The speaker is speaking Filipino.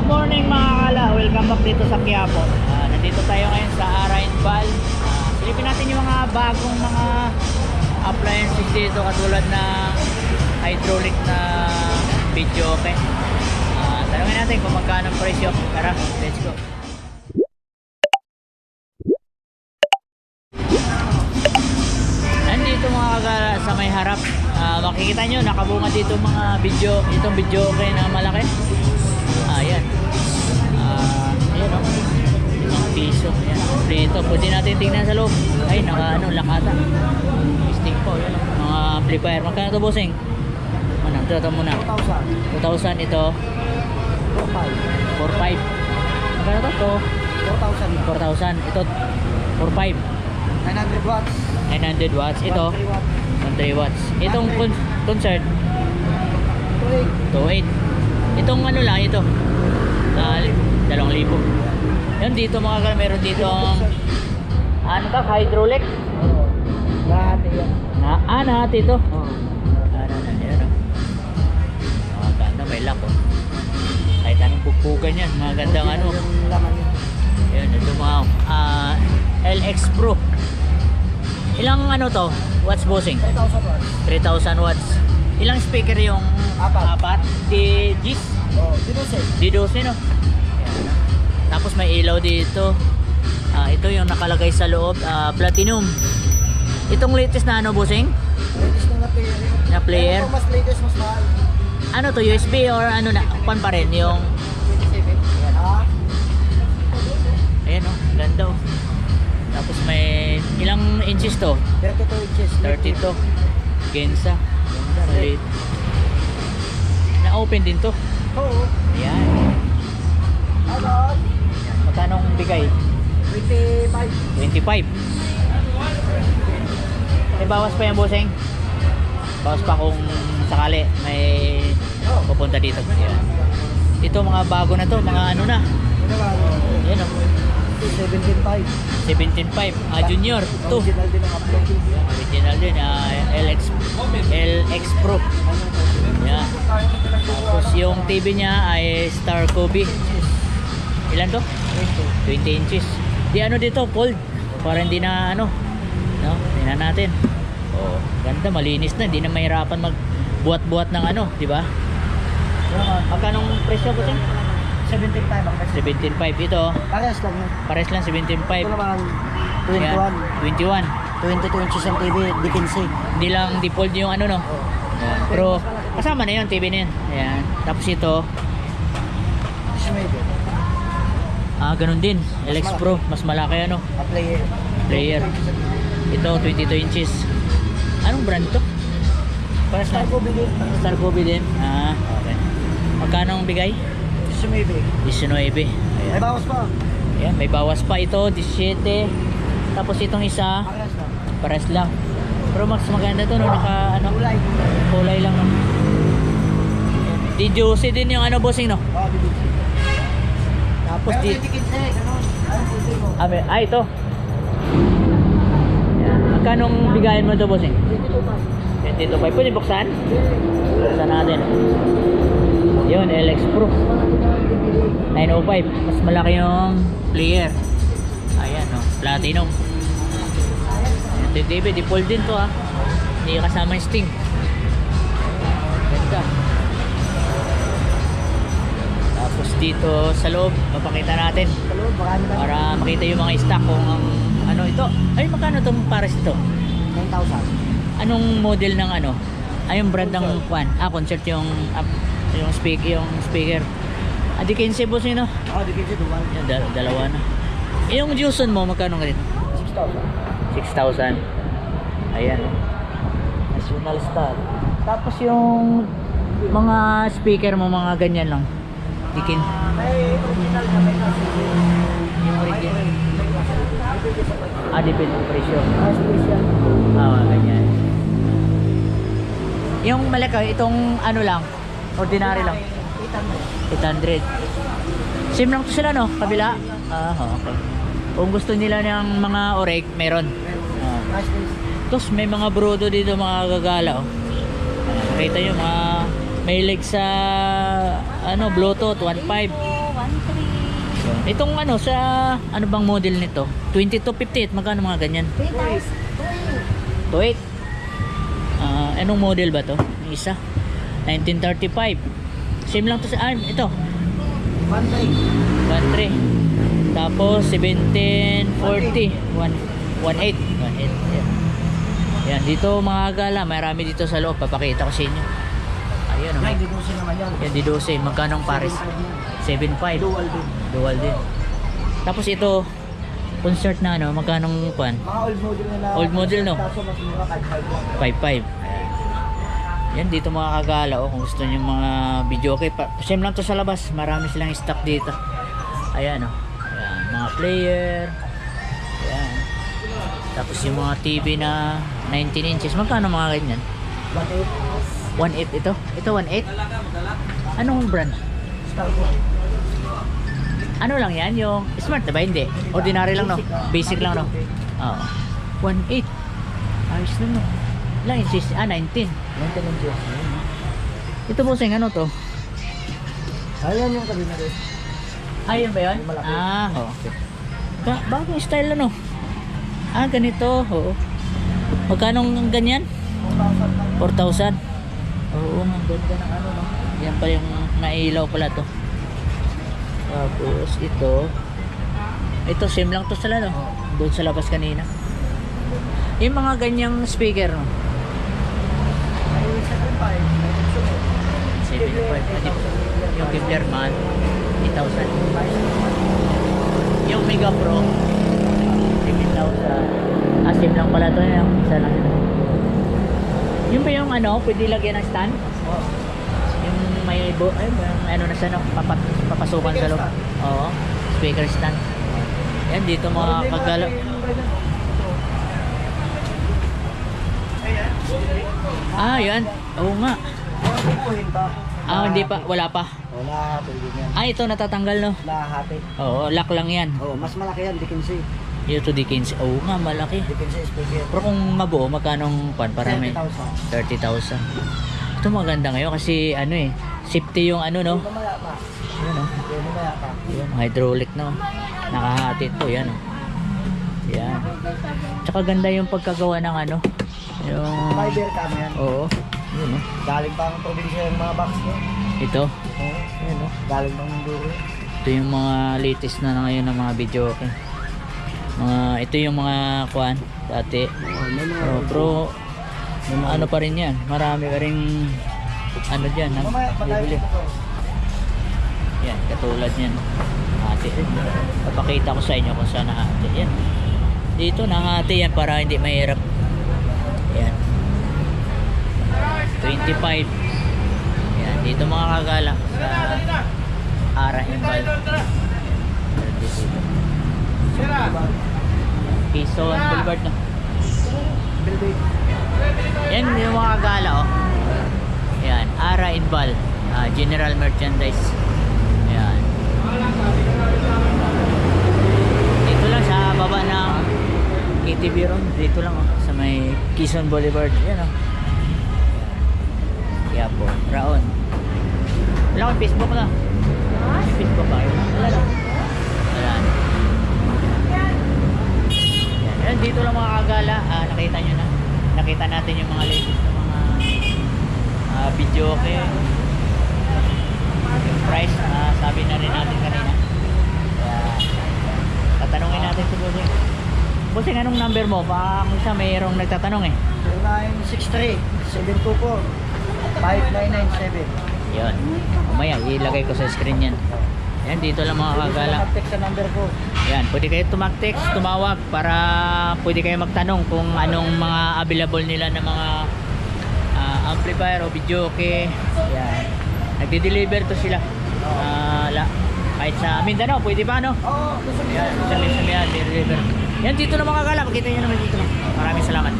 morning mga kala, welcome back dito sa Quiapo. Nandito tayo ngayon sa Arainbal. Silipin natin yung mga bagong mga appliances dito katulad ng hydraulic na video, okay? Tanungin natin kung magkano ang presyo. Tara, let's go. Nandito mga kagala sa may harap, makikita nyo nakabunga dito mga video, itong video okay na malaki. Ayan. Ayan o. Mga piso. Ayan. Dito, pwede natin tingnan sa loob. Ay, lakata. Listing po. Ayan o. Mga amplifier. Magkano ito, bossing? Ano? Ito muna. 2,000. 2,000 ito. 4,500. Magkano ito? 4,000. Ito, 4,500. 900 watts. 900 watts. Ito, 1,300 watts. Itong concert, 2,800. Itong ano lang, ito. 2,000. Yan dito mga kal, meron dito ano ka, hydraulic. Lahat yan. Lahat ito. Yan o. Mga ganda, may lock o. Kahit anong pugpugan yan, mga gandang ano. Yan, ito mga LX Pro. Ilang ano to? Watts, bossing? 3,000 watts. 3,000 watts. Ilang speaker yung apat? Di Gis? D12 no? Ayan. Tapos may ilaw dito. Ito yung nakalagay sa loob, platinum. Itong latest na ano, bossing? Latest na player. Na player? Mas latest, mas mahal. Ano to, USB or ano na? Pan pa rin yung 27. ayan o, ganda o. Tapos may ilang inches to? 32 inches. 32 Gensa. Ganda, maliit. Na-open din to. Oo. Ayan. Ano? Magkano ang bigay? 25. 25. May bawas pa yan, bossing? Bawas pa kung sakali may pupunta dito. Ayan. Ito mga bago na to, mga ano na. Ano ba? Ayan o. 17.5. 17.5. Junior 2. Original din ang upload. Original din. LX Pro. Ayan. Tapos yung TV niya ay Star Kobe. Ilan to? 20 inches. Di ano dito, fold. Para hindi na ano. No? Tingnan natin. Oh, ganda, malinis na. Hindi na mahirapan magbuhat-buhat ng ano, di ba? Magkano presyo ko din? 17.5 ang kasi. 17.5 ito. Parehas lang yun. Pares lang 17.5. Ito naman, Ayan, 21. 22 inches ang TV, depense. Hindi lang default yung ano no. Ayan. Pero kasama na yun, TV na yun. Ayan. Tapos ito, ganun din. LX Pro, mas malaki ano. Player. Player. Ito 22 inches. Anong brand to? Para sa Star Kobe din. Star Kobe din. Okay. Magkano ang bigay? 19. 19. Ayan. May bawas pa. Ayan, may bawas pa ito, 17. Tapos itong isa, Parehas lang. pares lang. Pero mas maganda to no, naka ano, Kulay. kulay lang no. Di juicy din yung ano, bossing no. Oo, depense. Tapos Pero di 20 kids eh, ganun. Ano puti mo? ito. Ayan. Magkano ang bigayan mo ito, bossing? 22 pa. 22.5. Pwede buksan? Buksan natin. Yun, LX Pro 905. Mas malaki yung player. Ayan, no? Platinum. Ito yung TV, default din to ha. Hindi kasama yung sting. Ganda. Tapos dito sa loob, papakita natin Hello, marami na. para makita yung mga stock kung ang ano ito. Ay, magkano itong pares ito? 9,000. Anong model ng ano? Ay, yung brand ng concert yung speaker. Di 15 boss yun no? Oo, depense dual. Yan, dalawa na. Yung Juson mo, magkano nga rin? 6,000. 6,000. Ayan. National Star. Tapos yung mga speaker mo, mga ganyan lang. Dikin. May original na may kasi. Yung original. Depende ang presyo. Special. Ganyan. Yung malaki, itong ano lang, ordinary lang. 800. Same lang to sila no? Kabila? Okay. Kung gusto nila ng mga oreg, meron. Tapos may mga brodo dito, mga gagala oh. Kita nyo mga may leg sa ano, Bluetooth 1.5. 1,300. Itong ano sa ano bang model nito? 2258 magkano mga ganyan? 3,000. 28. Anong model ba to? Yung isa 1935. Same lang to sa ito. 13. Tapos 1740 18. Yan dito mga gala, marami dito sa loob. Papakita ko sa inyo. Ayun, Yan, may dinusin naman yan. yan di 12. Magkano ang pares? 7.5. Dual din. Dual din. Tapos ito concert na ano, magkano ang kuan? Mga old model nila. Old model, no? Kaso mas mura kahit 5.5. Yan dito mga kagala oh, kung gusto niyo mga video okay. Same lang to sa labas. Marami silang stock dito. Ayan oh. Ayan, mga player. Ayan. Tapos yung mga TV na 19 inches. Magkano mga ganyan? 1.8 ito. Ito 1.8. Anong brand? Star Wars. Ano lang yan? Yung smart na ba? Hindi. Ordinary lang no? Basic lang no? Oo. 1.8. Ayos lang no? Ilang inches? 19. Ito po sing ano to? Ayan yung kanina rin. Ayun ba yun? Yung malaki. Okay. Bagong style ano? Ganito. Oo. Magkano ang ganyan? 4,000. Oo, ang ganda ng ano no? Yan pa yung nailaw pala to. Tapos ito same lang to sa lalo. Doon sa labas kanina. Yung mga ganyang speaker no? 7.5. Yung Kevlar man 8,000. Yung Mega Pro 7,000. Same lang pala to yung isa lang. Yung ba yung ano, pwede lagyan ng stand? Yung may yung ano na sa ano, papasukan sa loob. Oo, speaker stand. Yan dito mga kagala. Yan. Oo nga. Hindi pa, wala pa. Lahati din yan. Ito natatanggal no. Lahati. Oo, lock lang yan. Mas malaki yan, Dickinsi. Ito di 15. Oo nga, malaki. Dickinsi speaker. Pero kung mabuo, magkano pan para may 30,000. Ito maganda ngayon kasi ano safety yung ano no. Mamaya pa. Yan oh. Mamaya pa. Yan, hydraulic no. Nakahati ito, yan oh. Yan. Tsaka ganda yung pagkagawa ng ano. Yung Fiber cam yan. Oo. Yun oh. Galing pa ang probinsya yung mga box nyo. Ito. Yan o. Galing pang Mindoro. Ito yung mga latest na ngayon ng mga video okay. Ito yung mga kuan dati. Pero ano pa rin yan. Marami pa rin ano dyan. Mamaya pa tayo Bibili. dito. Yan, katulad yan. Hati. Papakita ko sa inyo kung saan nahati. Yan. Dito nahati yan para hindi mahirap. Yan. 25. Yan. Dito mga kagala sa Ara Imbal. Quezon Boulevard no. Yan yung mga kagala oh. Yan. Ara Imbal. General Merchandise. Yan. Dito lang sa baba ng KTV Road. Dito lang oh, sa may Quezon Boulevard. Yan oh. Kaya po, Raon. Wala akong Facebook na. May Facebook ba? Wala lang. Wala. Yan, dito lang mga kagala. Nakita nyo na. Nakita natin yung mga latest na mga video okay. Yung price, sabi na rin natin kanina. Kaya, tatanungin natin si Busing. Busing, anong number mo? Baka kung siya mayroong nagtatanong 0963-724-5997. Yun. Umaya, ilagay ko sa screen yan. Yan, dito lang mga kagala. Mag-text sa number ko. Yan, pwede kayo tumag-text, tumawag para pwede kayo magtanong kung anong mga available nila na mga amplifier o video okay. Yan. Nagde-deliver to sila. Kahit sa Mindanao, pwede ba no? Oo, gusto mo Yan, sa deliver. Yan, dito lang mga kagala. Makita nyo naman dito lang. Maraming salamat.